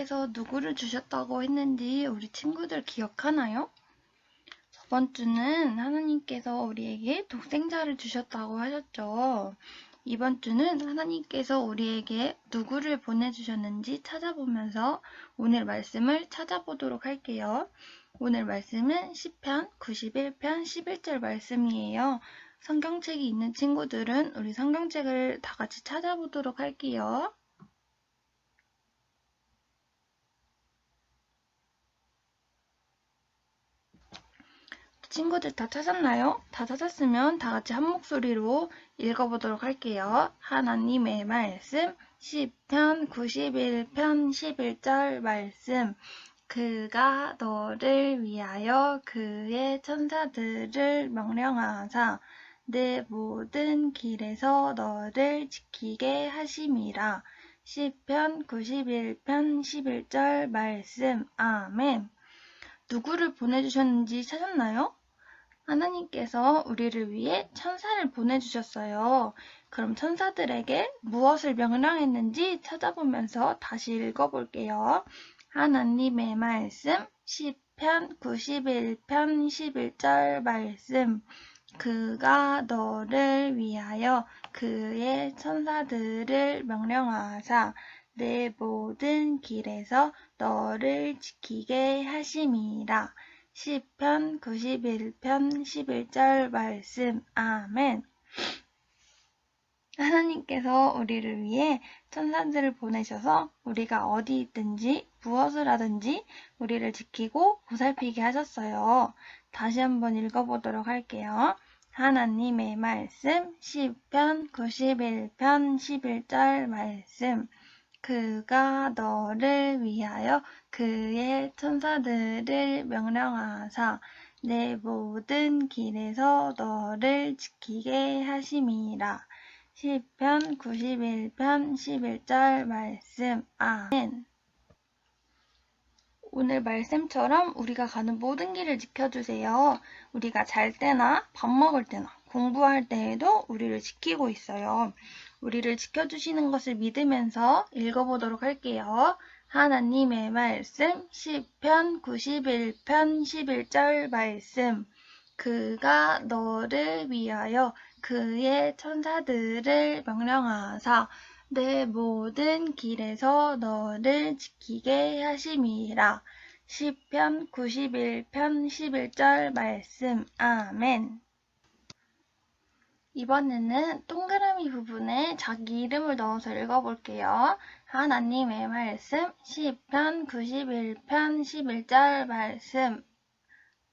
하나님께서 누구를 주셨다고 했는지 우리 친구들 기억하나요? 저번 주는 하나님께서 우리에게 독생자를 주셨다고 하셨죠. 이번 주는 하나님께서 우리에게 누구를 보내주셨는지 찾아보면서 오늘 말씀을 찾아보도록 할게요. 오늘 말씀은 시편 91편 11절 말씀이에요. 성경책이 있는 친구들은 우리 성경책을 다 같이 찾아보도록 할게요. 친구들 다 찾았나요? 다 찾았으면 다 같이 한 목소리로 읽어보도록 할게요. 하나님의 말씀, 시편 91편 11절 말씀. 그가 너를 위하여 그의 천사들을 명령하사 내 모든 길에서 너를 지키게 하심이라. 시편 91편 11절 말씀. 아멘. 누구를 보내주셨는지 찾았나요? 하나님께서 우리를 위해 천사를 보내주셨어요. 그럼 천사들에게 무엇을 명령했는지 찾아보면서 다시 읽어볼게요. 하나님의 말씀, 시편 91편 11절 말씀. 그가 너를 위하여 그의 천사들을 명령하사 내 모든 길에서 너를 지키게 하심이라. 시편 91편 11절 말씀. 아멘. 하나님께서 우리를 위해 천사들을 보내셔서 우리가 어디 있든지 무엇을 하든지 우리를 지키고 보살피게 하셨어요. 다시 한번 읽어보도록 할게요. 하나님의 말씀, 시편 91편 11절 말씀. 그가 너를 위하여 그의 천사들을 명령하사 내 모든 길에서 너를 지키게 하심이라. 시편 91편 11절 말씀. 아멘. 오늘 말씀처럼 우리가 가는 모든 길을 지켜주세요. 우리가 잘 때나 밥 먹을 때나 공부할 때에도 우리를 지키고 있어요. 우리를 지켜주시는 것을 믿으면서 읽어보도록 할게요. 하나님의 말씀, 시편 91편 11절 말씀. 그가 너를 위하여 그의 천사들을 명령하사 내 모든 길에서 너를 지키게 하심이라. 시편 91편 11절 말씀. 아멘. 이번에는 동그라미 부분에 자기 이름을 넣어서 읽어볼게요. 하나님의 말씀, 시편 91편 11절 말씀.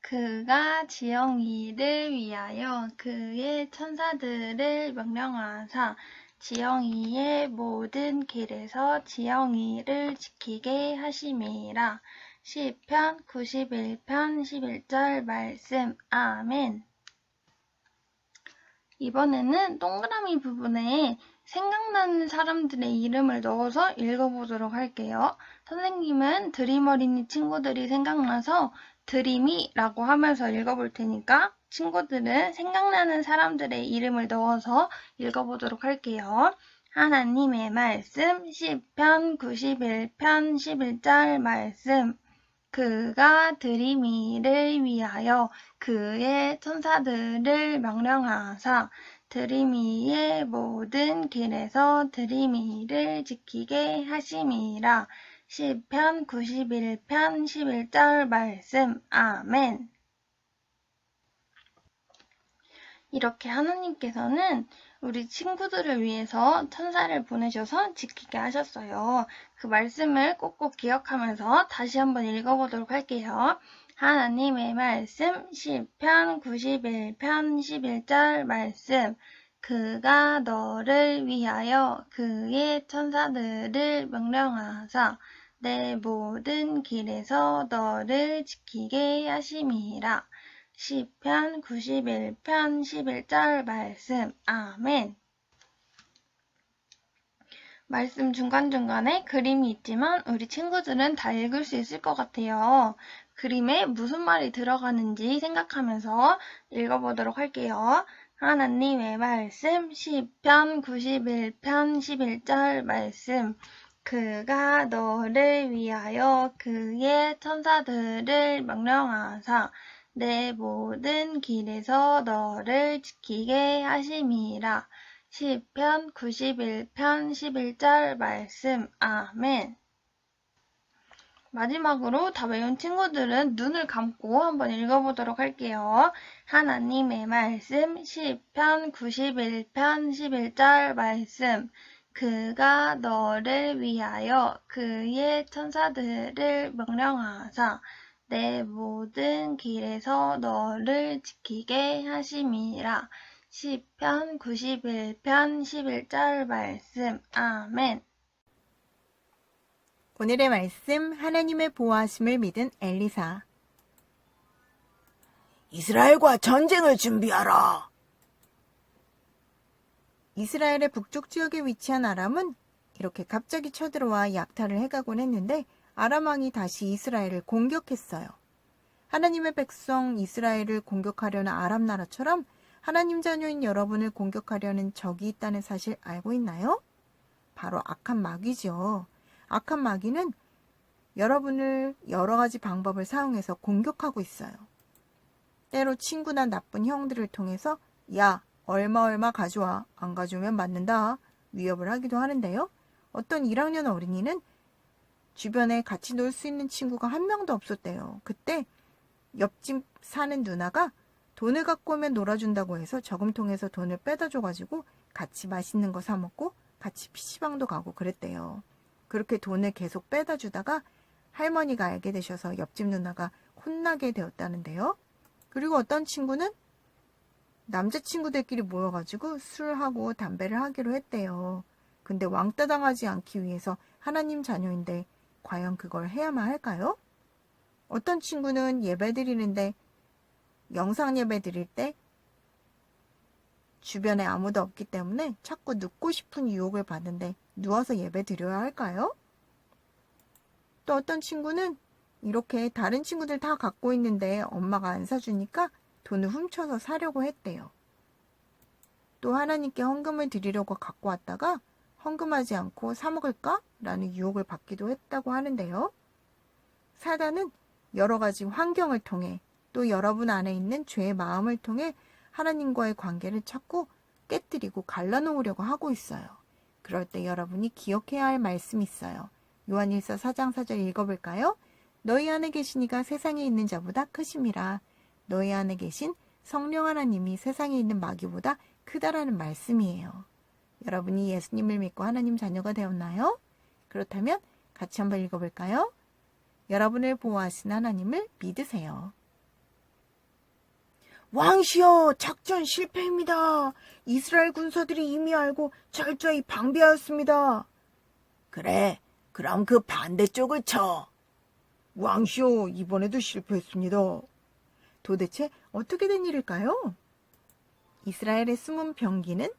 그가 지영이를 위하여 그의 천사들을 명령하사 지영이의 모든 길에서 지영이를 지키게 하심이라. 시편 91편 11절 말씀. 아멘. 이번에는 동그라미 부분에 생각나는 사람들의 이름을 넣어서 읽어보도록 할게요. 선생님은 드림 어린이 친구들이 생각나서 드림이라고 하면서 읽어볼 테니까 친구들은 생각나는 사람들의 이름을 넣어서 읽어보도록 할게요. 하나님의 말씀, 시편 91편 11절 말씀. 그가 드림이를 위하여 그의 천사들을 명령하사 드림이의 모든 길에서 드림이를 지키게 하심이라. 시편 91편 11절 말씀. 아멘. 이렇게 하나님께서는 우리 친구들을 위해서 천사를 보내셔서 지키게 하셨어요. 그 말씀을 꼭꼭 기억하면서 다시 한번 읽어보도록 할게요. 하나님의 말씀, 시편 91편 11절 말씀. 그가 너를 위하여 그의 천사들을 명령하사 내 모든 길에서 너를 지키게 하심이라. 시편 91편 11절 말씀. 아멘. 말씀 중간중간에 그림이 있지만 우리 친구들은 다 읽을 수 있을 것 같아요. 그림에 무슨 말이 들어가는지 생각하면서 읽어보도록 할게요. 하나님의 말씀, 시편 91편 11절 말씀. 그가 너를 위하여 그의 천사들을 명령하사 내 모든 길에서 너를 지키게 하심이라. 시편 91편 11절 말씀. 아멘. 마지막으로 다 외운 친구들은 눈을 감고 한번 읽어보도록 할게요. 하나님의 말씀 시편 91편 11절 말씀. 그가 너를 위하여 그의 천사들을 명령하사 내 모든 길에서 너를 지키게 하심이라. 시편 91편 11절 말씀. 아멘. 오늘의 말씀, 하나님의 보호하심을 믿은 엘리사. 이스라엘과 전쟁을 준비하라. 이스라엘의 북쪽 지역에 위치한 아람은 이렇게 갑자기 쳐들어와 약탈을 해가곤 했는데 아람 왕이 다시 이스라엘을 공격했어요. 하나님의 백성 이스라엘을 공격하려는 아람 나라처럼 하나님 자녀인 여러분을 공격하려는 적이 있다는 사실 알고 있나요? 바로 악한 마귀죠. 악한 마귀는 여러분을 여러 가지 방법을 사용해서 공격하고 있어요. 때로 친구나 나쁜 형들을 통해서 야, 얼마 가져와. 안 가져오면 맞는다. 위협을 하기도 하는데요. 어떤 1학년 어린이는 주변에 같이 놀 수 있는 친구가 한 명도 없었대요. 그때 옆집 사는 누나가 돈을 갖고 오면 놀아준다고 해서 저금통에서 돈을 빼다 줘가지고 같이 맛있는 거 사 먹고 같이 PC방도 가고 그랬대요. 그렇게 돈을 계속 빼다 주다가 할머니가 알게 되셔서 옆집 누나가 혼나게 되었다는데요. 그리고 어떤 친구는 남자친구들끼리 모여가지고 술하고 담배를 하기로 했대요. 근데 왕따 당하지 않기 위해서 하나님 자녀인데 과연 그걸 해야만 할까요? 어떤 친구는 예배 드리는데 영상 예배 드릴 때 주변에 아무도 없기 때문에 자꾸 눕고 싶은 유혹을 받는데 누워서 예배 드려야 할까요? 또 어떤 친구는 이렇게 다른 친구들 다 갖고 있는데 엄마가 안 사주니까 돈을 훔쳐서 사려고 했대요. 또 하나님께 헌금을 드리려고 갖고 왔다가 헌금하지 않고 사 먹을까? 라는 유혹을 받기도 했다고 하는데요. 사단은 여러 가지 환경을 통해 또 여러분 안에 있는 죄의 마음을 통해 하나님과의 관계를 찾고 깨뜨리고 갈라놓으려고 하고 있어요. 그럴 때 여러분이 기억해야 할 말씀이 있어요. 요한일서 4장 4절 읽어볼까요? 너희 안에 계신 이가 세상에 있는 자보다 크심이라. 너희 안에 계신 성령 하나님이 세상에 있는 마귀보다 크다라는 말씀이에요. 여러분이 예수님을 믿고 하나님 자녀가 되었나요? 그렇다면 같이 한번 읽어볼까요? 여러분을 보호하신 하나님을 믿으세요. 왕시여, 작전 실패입니다. 이스라엘 군사들이 이미 알고 철저히 방비하였습니다. 그래, 그럼 그 반대쪽을 쳐. 왕시여, 이번에도 실패했습니다. 도대체 어떻게 된 일일까요? 이스라엘의 숨은 병기는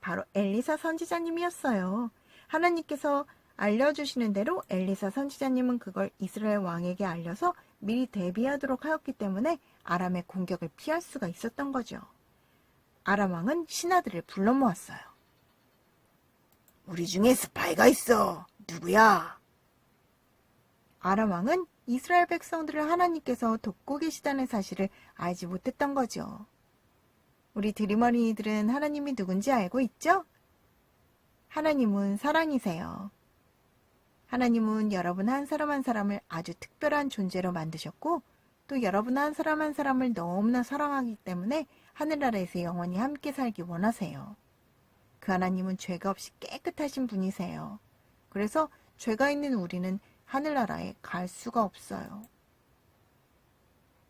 바로 엘리사 선지자님이었어요. 하나님께서 알려주시는 대로 엘리사 선지자님은 그걸 이스라엘 왕에게 알려서 미리 대비하도록 하였기 때문에 아람의 공격을 피할 수가 있었던 거죠. 아람 왕은 신하들을 불러 모았어요. 우리 중에 스파이가 있어. 누구야? 아람 왕은 이스라엘 백성들을 하나님께서 돕고 계시다는 사실을 알지 못했던 거죠. 우리 드림어린이들은 하나님이 누군지 알고 있죠? 하나님은 사랑이세요. 하나님은 여러분 한 사람 한 사람을 아주 특별한 존재로 만드셨고 또 여러분 한 사람 한 사람을 너무나 사랑하기 때문에 하늘나라에서 영원히 함께 살기 원하세요. 그 하나님은 죄가 없이 깨끗하신 분이세요. 그래서 죄가 있는 우리는 하늘나라에 갈 수가 없어요.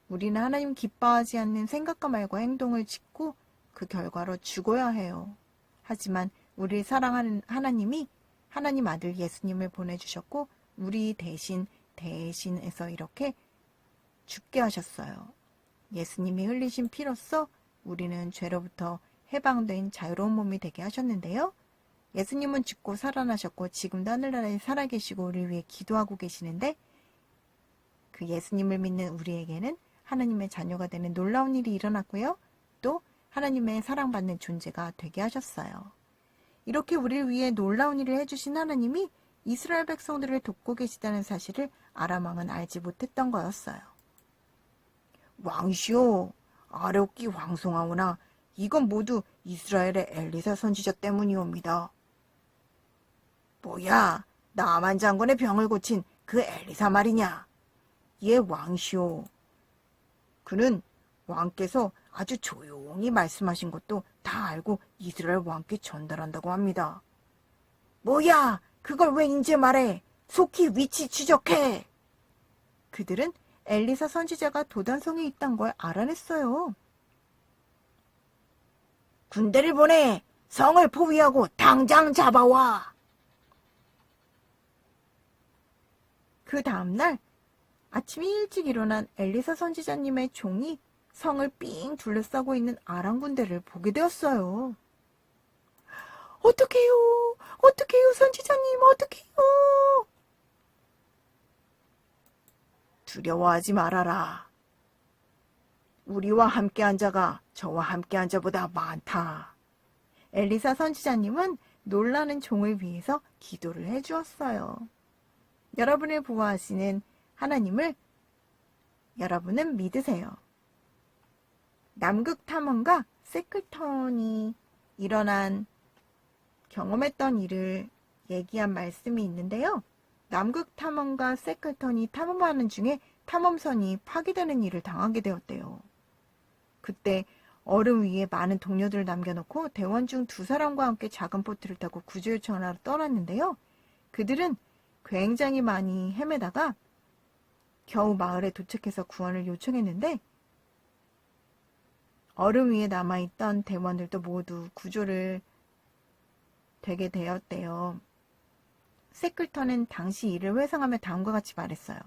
우리는 하나님 기뻐하지 않는 생각과 말과 행동을 짓고 그 결과로 죽어야 해요. 하지만 우리를 사랑하는 하나님이 하나님 아들 예수님을 보내주셨고 우리 대신해서 이렇게 죽게 하셨어요. 예수님이 흘리신 피로써 우리는 죄로부터 해방된 자유로운 몸이 되게 하셨는데요. 예수님은 죽고 살아나셨고 지금도 하늘나라에 살아계시고 우리를 위해 기도하고 계시는데 그 예수님을 믿는 우리에게는 하나님의 자녀가 되는 놀라운 일이 일어났고요. 또 하나님의 사랑받는 존재가 되게 하셨어요. 이렇게 우리를 위해 놀라운 일을 해주신 하나님이 이스라엘 백성들을 돕고 계시다는 사실을 아람 왕은 알지 못했던 거였어요. 왕시오, 아뢰옵기 황송하오나 이건 모두 이스라엘의 엘리사 선지자 때문이옵니다. 뭐야, 나만 장군의 병을 고친 그 엘리사 말이냐? 예, 왕시오. 그는 왕께서 아주 조용히 말씀하신 것도 다 알고 이스라엘 왕께 전달한다고 합니다. 뭐야, 그걸 왜 이제 말해? 속히 위치 추적해. 그들은 엘리사 선지자가 도단성에 있단 걸 알아냈어요. 군대를 보내 성을 포위하고 당장 잡아와. 그 다음날 아침에 일찍 일어난 엘리사 선지자님의 종이 성을 삥 둘러싸고 있는 아람 군대를 보게 되었어요. 어떡해요? 어떡해요, 선지자님, 어떡해요? 두려워하지 말아라. 우리와 함께한 자가 저와 함께한 자보다 많다. 엘리사 선지자님은 놀라는 종을 위해서 기도를 해주었어요. 여러분을 보호하시는 하나님을 여러분은 믿으세요. 남극 탐험가 세클턴이 일어난 경험했던 일을 얘기한 말씀이 있는데요. 남극 탐험가 세클턴이 탐험하는 중에 탐험선이 파괴되는 일을 당하게 되었대요. 그때 얼음 위에 많은 동료들을 남겨놓고 대원 중 2사람과 함께 작은 보트를 타고 구조 요청을 하러 떠났는데요. 그들은 굉장히 많이 헤매다가 겨우 마을에 도착해서 구원을 요청했는데 얼음 위에 남아있던 대원들도 모두 구조를 되게 되었대요. 세클턴은 당시 일을 회상하며 다음과 같이 말했어요.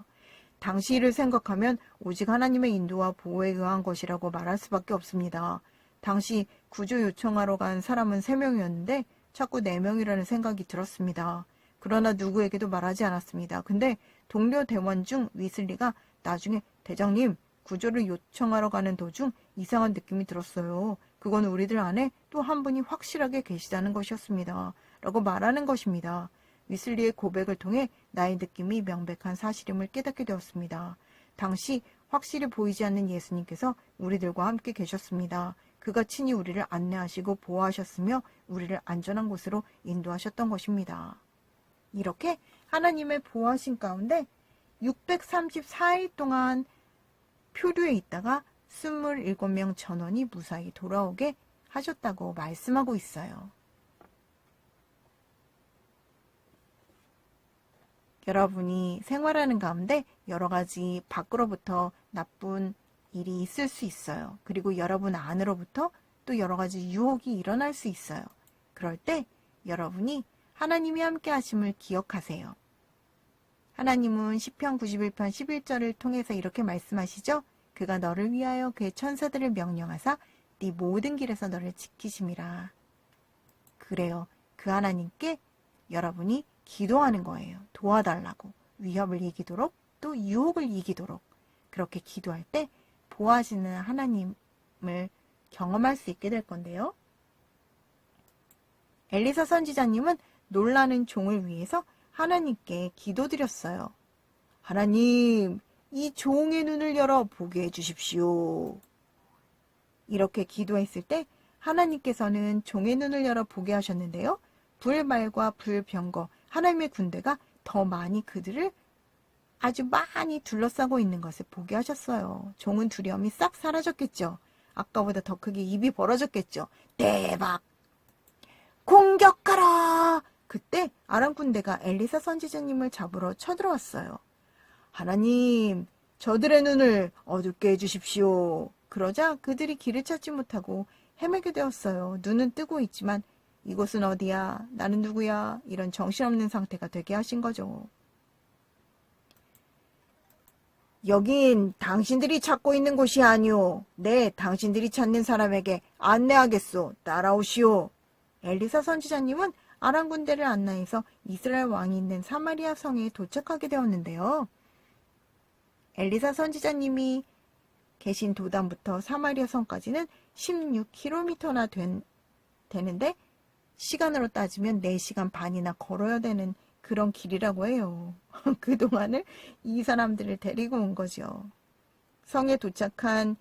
당시 일을 생각하면 오직 하나님의 인도와 보호에 의한 것이라고 말할 수밖에 없습니다. 당시 구조 요청하러 간 사람은 3명이었는데 자꾸 4명이라는 생각이 들었습니다. 그러나 누구에게도 말하지 않았습니다. 근데 동료 대원 중 위슬리가 나중에 대장님, 구조를 요청하러 가는 도중 이상한 느낌이 들었어요. 그건 우리들 안에 또 한 분이 확실하게 계시다는 것이었습니다. 라고 말하는 것입니다. 위슬리의 고백을 통해 나의 느낌이 명백한 사실임을 깨닫게 되었습니다. 당시 확실히 보이지 않는 예수님께서 우리들과 함께 계셨습니다. 그가 친히 우리를 안내하시고 보호하셨으며 우리를 안전한 곳으로 인도하셨던 것입니다. 이렇게 하나님의 보호하신 가운데 634일 동안 표류에 있다가 27명 전원이 무사히 돌아오게 하셨다고 말씀하고 있어요. 여러분이 생활하는 가운데 여러 가지 밖으로부터 나쁜 일이 있을 수 있어요. 그리고 여러분 안으로부터 또 여러 가지 유혹이 일어날 수 있어요. 그럴 때 여러분이 하나님이 함께 하심을 기억하세요. 하나님은 시편 91편 11절을 통해서 이렇게 말씀하시죠. 그가 너를 위하여 그의 천사들을 명령하사 네 모든 길에서 너를 지키심이라. 그래요. 그 하나님께 여러분이 기도하는 거예요. 도와달라고. 위협을 이기도록 또 유혹을 이기도록. 그렇게 기도할 때 보호하시는 하나님을 경험할 수 있게 될 건데요. 엘리사 선지자님은 놀라는 종을 위해서 하나님께 기도드렸어요. 하나님, 이 종의 눈을 열어 보게 해주십시오. 이렇게 기도했을 때 하나님께서는 종의 눈을 열어 보게 하셨는데요. 불말과 불병거, 하나님의 군대가 더 많이 그들을 아주 많이 둘러싸고 있는 것을 보게 하셨어요. 종은 두려움이 싹 사라졌겠죠. 아까보다 더 크게 입이 벌어졌겠죠. 대박! 공격하라! 그때 아람 군대가 엘리사 선지자님을 잡으러 쳐들어왔어요. 하나님, 저들의 눈을 어둡게 해주십시오. 그러자 그들이 길을 찾지 못하고 헤매게 되었어요. 눈은 뜨고 있지만 이곳은 어디야? 나는 누구야? 이런 정신없는 상태가 되게 하신 거죠. 여긴 당신들이 찾고 있는 곳이 아니오. 네, 당신들이 찾는 사람에게 안내하겠소. 따라오시오. 엘리사 선지자님은 아람 군대를 안내해서 이스라엘 왕이 있는 사마리아 성에 도착하게 되었는데요. 엘리사 선지자님이 계신 도단부터 사마리아 성까지는 16km나 되는데 시간으로 따지면 4시간 반이나 걸어야 되는 그런 길이라고 해요. 그동안을 이 사람들을 데리고 온 거죠. 성에 도착한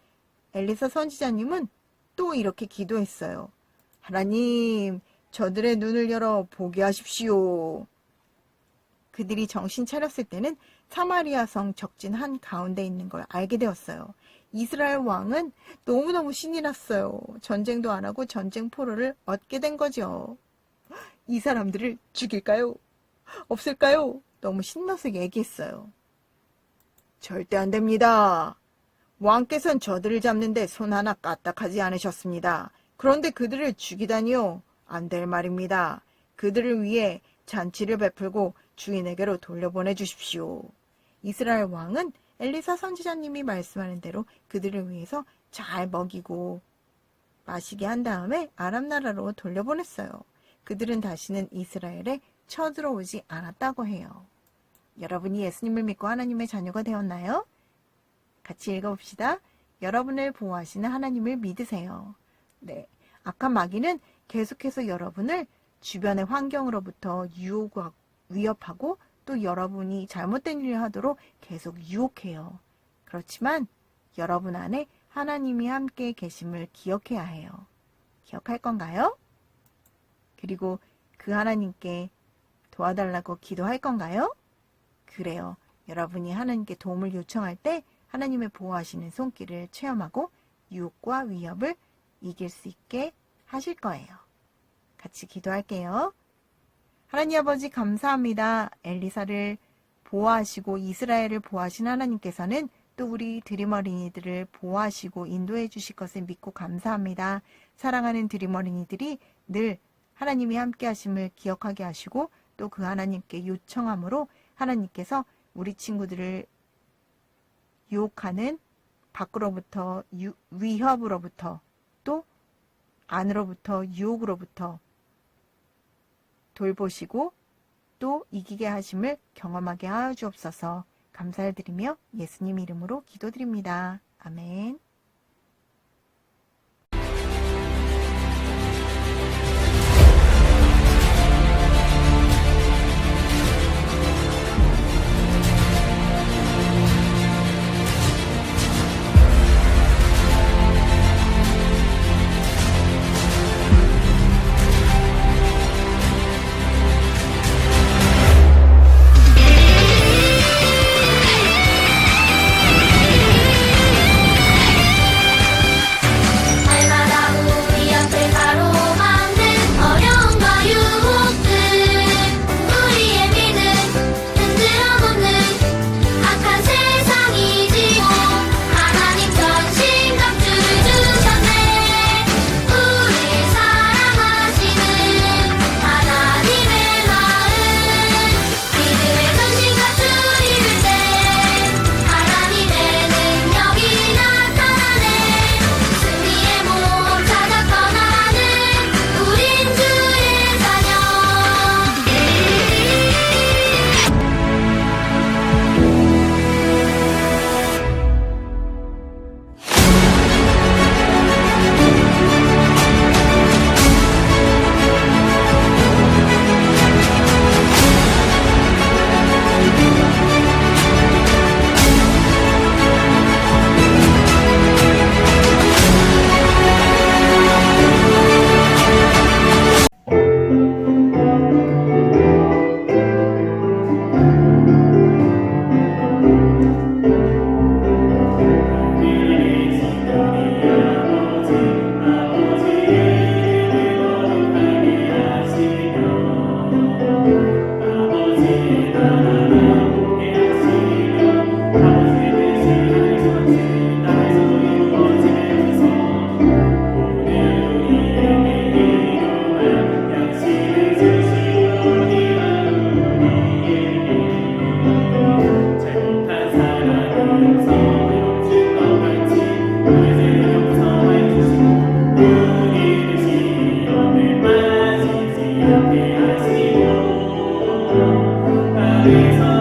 엘리사 선지자님은 또 이렇게 기도했어요. 하나님, 저들의 눈을 열어 보게 하십시오. 그들이 정신 차렸을 때는 사마리아 성 적진 한 가운데 있는 걸 알게 되었어요. 이스라엘 왕은 너무너무 신이 났어요. 전쟁도 안 하고 전쟁 포로를 얻게 된 거죠. 이 사람들을 죽일까요? 없을까요? 너무 신나서 얘기했어요. 절대 안 됩니다. 왕께서는 저들을 잡는데 손 하나 까딱하지 않으셨습니다. 그런데 그들을 죽이다니요? 안 될 말입니다. 그들을 위해 잔치를 베풀고 주인에게로 돌려보내 주십시오. 이스라엘 왕은 엘리사 선지자님이 말씀하는 대로 그들을 위해서 잘 먹이고 마시게 한 다음에 아람 나라로 돌려보냈어요. 그들은 다시는 이스라엘에 쳐들어오지 않았다고 해요. 여러분이 예수님을 믿고 하나님의 자녀가 되었나요? 같이 읽어봅시다. 여러분을 보호하시는 하나님을 믿으세요. 네, 악한 마귀는 계속해서 여러분을 주변의 환경으로부터 위협하고 또 여러분이 잘못된 일을 하도록 계속 유혹해요. 그렇지만 여러분 안에 하나님이 함께 계심을 기억해야 해요. 기억할 건가요? 그리고 그 하나님께 도와달라고 기도할 건가요? 그래요. 여러분이 하나님께 도움을 요청할 때 하나님의 보호하시는 손길을 체험하고 유혹과 위협을 이길 수 있게 하실 거예요. 같이 기도할게요. 하나님 아버지 감사합니다. 엘리사를 보호하시고 이스라엘을 보호하신 하나님께서는 또 우리 드림 어린이들을 보호하시고 인도해 주실 것을 믿고 감사합니다. 사랑하는 드림 어린이들이 늘 하나님이 함께 하심을 기억하게 하시고 또 그 하나님께 요청함으로 하나님께서 우리 친구들을 유혹하는 밖으로부터 위협으로부터 또 안으로부터 유혹으로부터 돌보시고 또 이기게 하심을 경험하게 하여 주옵소서. 감사를 드리며 예수님 이름으로 기도드립니다. 아멘. Amen.